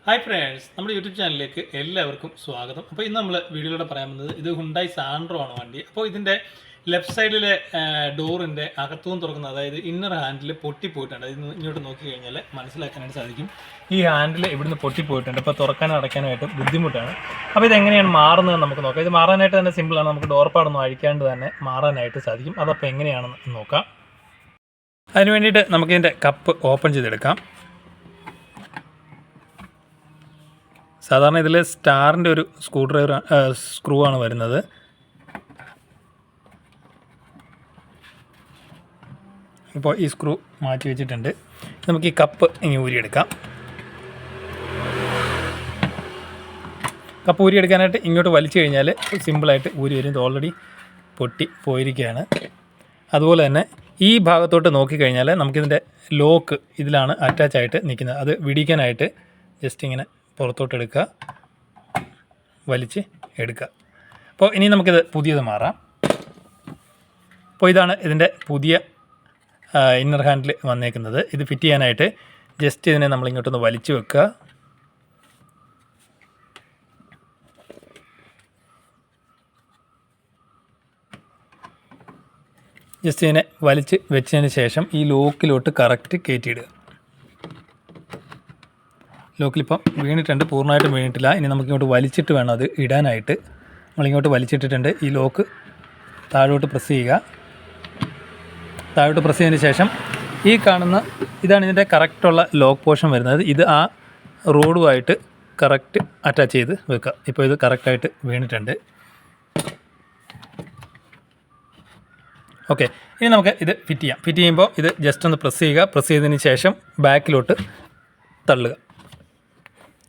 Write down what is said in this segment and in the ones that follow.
Hi friends, നമ്മുടെ YouTube ചാനലിലേക്ക് എല്ലാവർക്കും സ്വാഗതം. അപ്പോൾ ഇന്ന് നമ്മൾ വീഡിയോയിലൂടെ പറയാൻ പോകുന്നത് ഇത് ഹുണ്ടായി സാൻഡ്രോ ആണ് വണ്ടി. അപ്പോൾ ഇതിൻ്റെ ലെഫ്റ്റ് സൈഡിലെ ഡോറിൻ്റെ അകത്തുനിന്ന് തുറക്കുന്നത്, അതായത് ഇന്നർ ഹാൻഡിൽ പൊട്ടിപ്പോയിട്ടുണ്ട്. ഇത് ഇങ്ങോട്ട് നോക്കി കഴിഞ്ഞാൽ മനസ്സിലാക്കാനായിട്ട് സാധിക്കും. ഈ ഹാൻഡിൽ ഇവിടുന്ന് പൊട്ടിപ്പോയിട്ടുണ്ട്. അപ്പോൾ തുറക്കാനും അടയ്ക്കാനായിട്ട് ബുദ്ധിമുട്ടാണ്. അപ്പോൾ ഇതെങ്ങനെയാണ് മാറുന്നത് നമുക്ക് നോക്കാം. ഇത് മാറാനായിട്ട് തന്നെ സിമ്പിളാണ്. നമുക്ക് ഡോർ പാടൊന്നും അഴിക്കാണ്ട് തന്നെ മാറാനായിട്ട് സാധിക്കും. അതപ്പോൾ എങ്ങനെയാണെന്ന് നോക്കാം. അതിന് വേണ്ടിയിട്ട് നമുക്കിതിൻ്റെ കപ്പ് ഓപ്പൺ ചെയ്തെടുക്കാം. സാധാരണ ഇതിൽ സ്റ്റാറിൻ്റെ ഒരു സ്ക്രൂ ആണ് വരുന്നത്. ഇപ്പോൾ ഈ സ്ക്രൂ മാറ്റി വെച്ചിട്ടുണ്ട്. നമുക്ക് ഈ കപ്പ് ഇനി ഊരിയെടുക്കാം. കപ്പ് ഊരിയെടുക്കാനായിട്ട് ഇങ്ങോട്ട് വലിച്ചു കഴിഞ്ഞാൽ സിമ്പിളായിട്ട് ഊരി വരും. ഇത് ഓൾറെഡി പൊട്ടി പോയിരിക്കുകയാണ്. അതുപോലെ തന്നെ ഈ ഭാഗത്തോട്ട് നോക്കിക്കഴിഞ്ഞാൽ നമുക്കിതിൻ്റെ ലോക്ക് ഇതിലാണ് അറ്റാച്ചായിട്ട് നിൽക്കുന്നത്. അത് വിടിക്കാനായിട്ട് ജസ്റ്റ് ഇങ്ങനെ പുറത്തോട്ട് എടുക്കുക, വലിച്ച് എടുക്കുക. അപ്പോൾ ഇനി നമുക്കിത് പുതിയത് മാറാം. അപ്പോൾ ഇതാണ് ഇതിൻ്റെ പുതിയ ഇന്നർ ഹാൻഡിൽ വന്നേക്കുന്നത്. ഇത് ഫിറ്റ് ചെയ്യാനായിട്ട് ജസ്റ്റ് ഇതിനെ നമ്മളിങ്ങോട്ടൊന്ന് വലിച്ചു വെക്കുക. ജസ്റ്റ് ഇതിനെ വലിച്ച് വെച്ചതിന് ശേഷം ഈ ലോക്കിലോട്ട് കറക്റ്റ് കയറ്റിയിടുക. ലോക്കിലിപ്പം വീണിട്ടുണ്ട്, പൂർണ്ണമായിട്ടും വീണിട്ടില്ല. ഇനി നമുക്കിങ്ങോട്ട് വലിച്ചിട്ട് വേണം അത് ഇടാനായിട്ട്. നമ്മളിങ്ങോട്ട് വലിച്ചിട്ടിട്ടുണ്ട്. ഈ ലോക്ക് താഴോട്ട് പ്രസ് ചെയ്യുക. താഴോട്ട് പ്രസ് ചെയ്തതിന് ശേഷം ഈ കാണുന്ന ഇതാണ് ഇതിൻ്റെ കറക്റ്റുള്ള ലോക്ക് പോർഷൻ വരുന്നത്. ഇത് ആ റോഡുമായിട്ട് കറക്റ്റ് അറ്റാച്ച് ചെയ്ത് വെക്കുക. ഇപ്പോൾ ഇത് കറക്റ്റായിട്ട് വീണിട്ടുണ്ട്. ഓക്കെ, ഇനി നമുക്ക് ഇത് ഫിറ്റ് ചെയ്യാം. ഫിറ്റ് ചെയ്യുമ്പോൾ ഇത് ജസ്റ്റ് ഒന്ന് പ്രസ് ചെയ്യുക. പ്രസ് ചെയ്തതിന് ശേഷം ബാക്കിലോട്ട് തള്ളുക.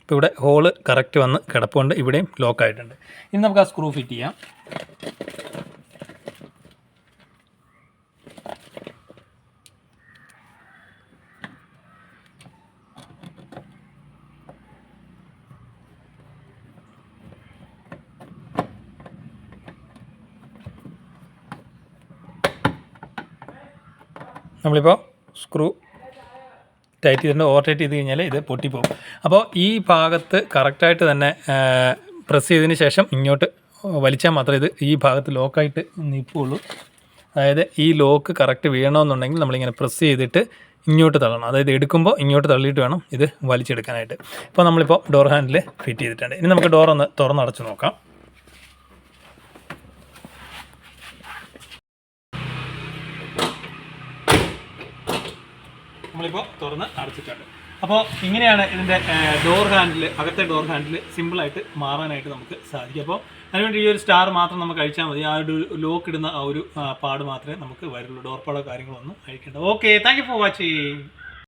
ഇപ്പോൾ ഇവിടെ ഹോള് കറക്റ്റ് വന്ന് കിടപ്പുണ്ട്. ഇവിടെയും ലോക്കായിട്ടുണ്ട്. ഇനി നമുക്ക് ആ സ്ക്രൂ ഫിറ്റ് ചെയ്യാം. നമ്മളിപ്പോൾ സ്ക്രൂ ടൈറ്റ് ചെയ്തിട്ട് ഓവർ ടൈറ്റ് ചെയ്ത് കഴിഞ്ഞാൽ ഇത് പൊട്ടിപ്പോകും. അപ്പോൾ ഈ ഭാഗത്ത് കറക്റ്റായിട്ട് തന്നെ പ്രസ് ചെയ്തതിന് ശേഷം ഇങ്ങോട്ട് വലിച്ചാൽ മാത്രമേ ഇത് ഈ ഭാഗത്ത് ലോക്കായിട്ട് നിൽപ്പുള്ളൂ. അതായത് ഈ ലോക്ക് കറക്റ്റ് വീഴണമെന്നുണ്ടെങ്കിൽ നമ്മളിങ്ങനെ പ്രസ് ചെയ്തിട്ട് ഇങ്ങോട്ട് തള്ളണം. അതായത് എടുക്കുമ്പോൾ ഇങ്ങോട്ട് തള്ളിയിട്ട് വേണം ഇത് വലിച്ചെടുക്കാനായിട്ട്. ഇപ്പോൾ നമ്മളിപ്പോൾ ഡോർ ഹാൻഡിൽ ഫിറ്റ് ചെയ്തിട്ടുണ്ട്. ഇനി നമുക്ക് ഡോർ ഒന്ന് തുറന്നടച്ച് നോക്കാം. നമ്മളിപ്പോൾ തുറന്ന് അടച്ചിട്ടുണ്ട്. അപ്പോൾ ഇങ്ങനെയാണ് ഇതിൻ്റെ ഡോർ ഹാൻഡിൽ, അകത്തെ ഡോർ ഹാൻഡിൽ സിമ്പിളായിട്ട് മാറാനായിട്ട് നമുക്ക് സാധിക്കും. അപ്പോൾ അതിനുവേണ്ടി ഈ ഒരു സ്റ്റാർ മാത്രം നമുക്ക് അഴിച്ചാൽ മതി. ആ ഒരു ലോക്ക് ഇടുന്ന ആ ഒരു പാട് മാത്രമേ നമുക്ക് വരുള്ളൂ. ഡോർ പാടോ കാര്യങ്ങളൊന്നും അഴിക്കേണ്ട. Okay, thank you for watching.